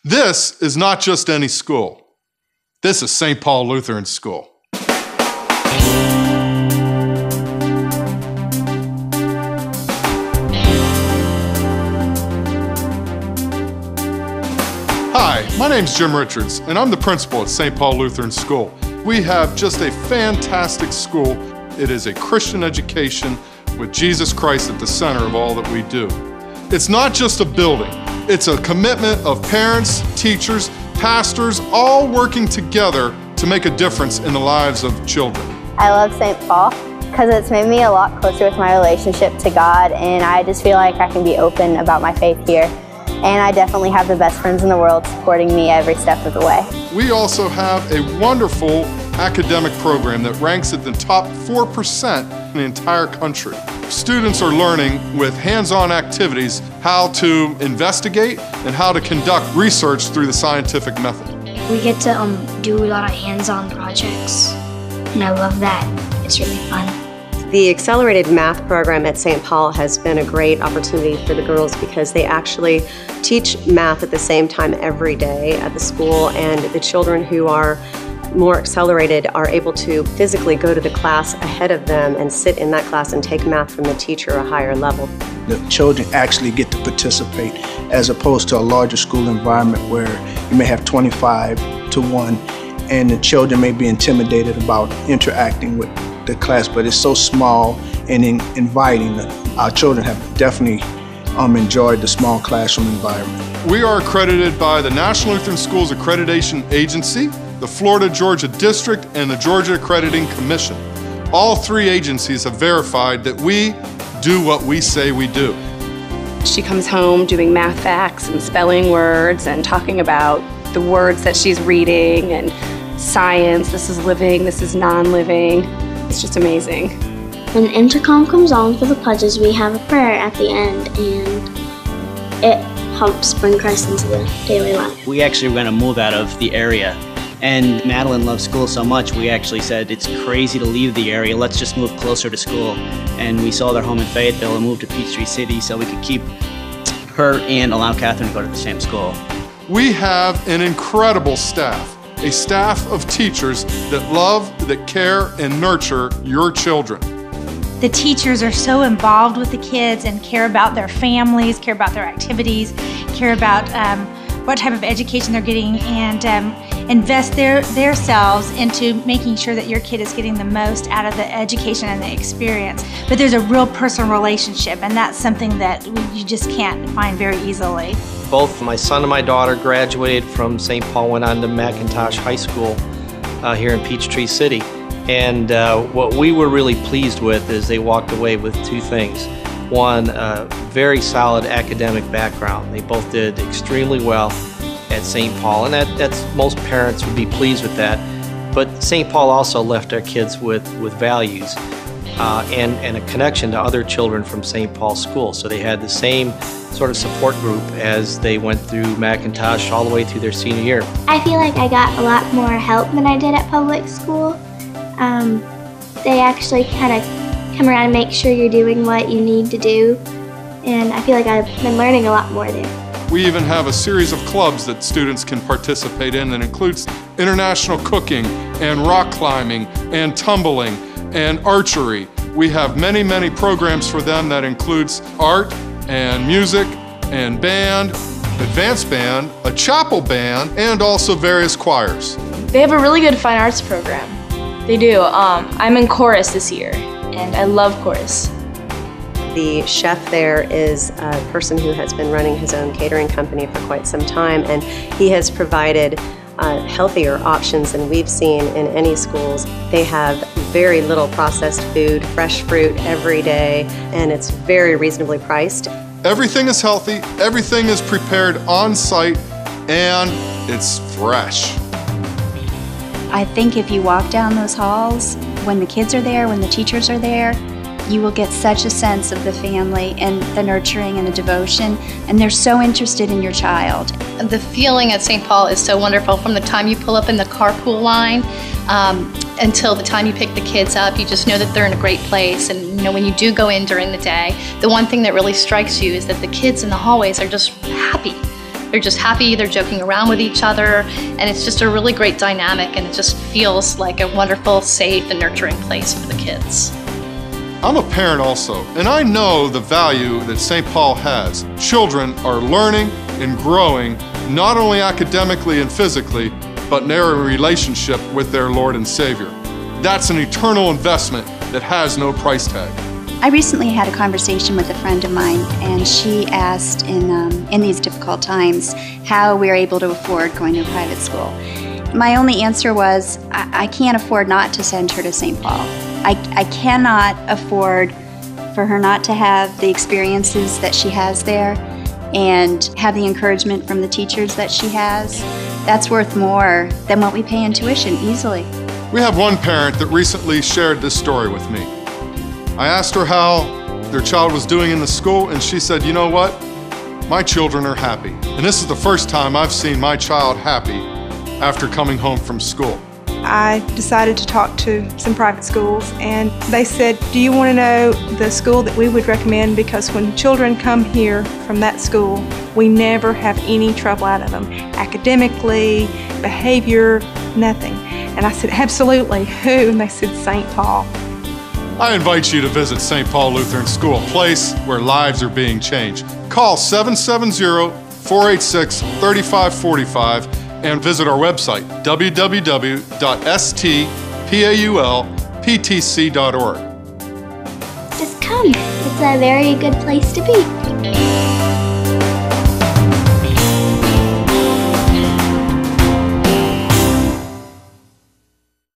This is not just any school. This is St. Paul Lutheran School. Hi, my name's Jim Richards, and I'm the principal at St. Paul Lutheran School. We have just a fantastic school. It is a Christian education with Jesus Christ at the center of all that we do. It's not just a building. It's a commitment of parents, teachers, pastors, all working together to make a difference in the lives of children. I love St. Paul because it's made me a lot closer with my relationship to God, and I just feel like I can be open about my faith here. And I definitely have the best friends in the world supporting me every step of the way. We also have a wonderful academic program that ranks at the top 4% in the entire country. Students are learning with hands-on activities how to investigate and how to conduct research through the scientific method. We get to do a lot of hands-on projects, and I love that. It's really fun. The accelerated math program at St. Paul has been a great opportunity for the girls because they actually teach math at the same time every day at the school, and the children who are more accelerated are able to physically go to the class ahead of them and sit in that class and take math from the teacher a higher level. The children actually get to participate as opposed to a larger school environment where you may have 25 to 1 and the children may be intimidated about interacting with the class, but it's so small and inviting. Our children have definitely enjoyed the small classroom environment. We are accredited by the National Lutheran Schools Accreditation Agency, the Florida-Georgia District, and the Georgia Accrediting Commission. All three agencies have verified that we do what we say we do. She comes home doing math facts and spelling words and talking about the words that she's reading and science, this is living, this is non-living. It's just amazing. When the intercom comes on for the pledges, we have a prayer at the end, and it helps bring Christ into the daily life. We actually were going to move out of the area, and Madeline loves school so much, we actually said it's crazy to leave the area, let's just move closer to school. And we sold our home in Fayetteville and moved to Peachtree City so we could keep her and allow Catherine to go to the same school. We have an incredible staff. A staff of teachers that love, that care, and nurture your children. The teachers are so involved with the kids and care about their families, care about their activities, care about what type of education they're getting, and invest themselves into making sure that your kid is getting the most out of the education and the experience. But there's a real personal relationship, and that's something that you just can't find very easily. Both my son and my daughter graduated from St. Paul, went on to McIntosh High School here in Peachtree City. And what we were really pleased with is they walked away with two things. One, a very solid academic background. They both did extremely well at St. Paul, and that's most parents would be pleased with that. But St. Paul also left our kids with values and a connection to other children from St. Paul School. So they had the same sort of support group as they went through McIntosh all the way through their senior year. I feel like I got a lot more help than I did at public school. They actually kind of come around and make sure you're doing what you need to do, and I feel like I've been learning a lot more there. We even have a series of clubs that students can participate in that includes international cooking and rock climbing and tumbling and archery. We have many, many programs for them that includes art and music and band, advanced band, a chapel band, and also various choirs. They have a really good fine arts program. They do. I'm in chorus this year, and I love chorus. The chef there is a person who has been running his own catering company for quite some time, and he has provided healthier options than we've seen in any schools. They have very little processed food, fresh fruit every day, and it's very reasonably priced. Everything is healthy, everything is prepared on site, and it's fresh. I think if you walk down those halls, when the kids are there, when the teachers are there, you will get such a sense of the family and the nurturing and the devotion, and they're so interested in your child. The feeling at St. Paul is so wonderful. From the time you pull up in the carpool line until the time you pick the kids up, you just know that they're in a great place. And you know, when you do go in during the day, the one thing that really strikes you is that the kids in the hallways are just happy. They're just happy, they're joking around with each other, and it's just a really great dynamic, and it just feels like a wonderful, safe, and nurturing place for the kids. I'm a parent also, and I know the value that St. Paul has. Children are learning and growing, not only academically and physically, but in their relationship with their Lord and Savior. That's an eternal investment that has no price tag. I recently had a conversation with a friend of mine, and she asked in these difficult times how we are able to afford going to a private school. My only answer was, I can't afford not to send her to St. Paul. I cannot afford for her not to have the experiences that she has there and have the encouragement from the teachers that she has. That's worth more than what we pay in tuition, easily. We have one parent that recently shared this story with me. I asked her how their child was doing in the school, and she said, you know what? My children are happy. And this is the first time I've seen my child happy after coming home from school. I decided to talk to some private schools, and they said, do you want to know the school that we would recommend? Because when children come here from that school, we never have any trouble out of them. Academically, behavior, nothing. And I said, absolutely, who? And they said, St. Paul. I invite you to visit St. Paul Lutheran School, a place where lives are being changed. Call 770-486-3545 and visit our website, www.stpaulptc.org. Just come. It's a very good place to be.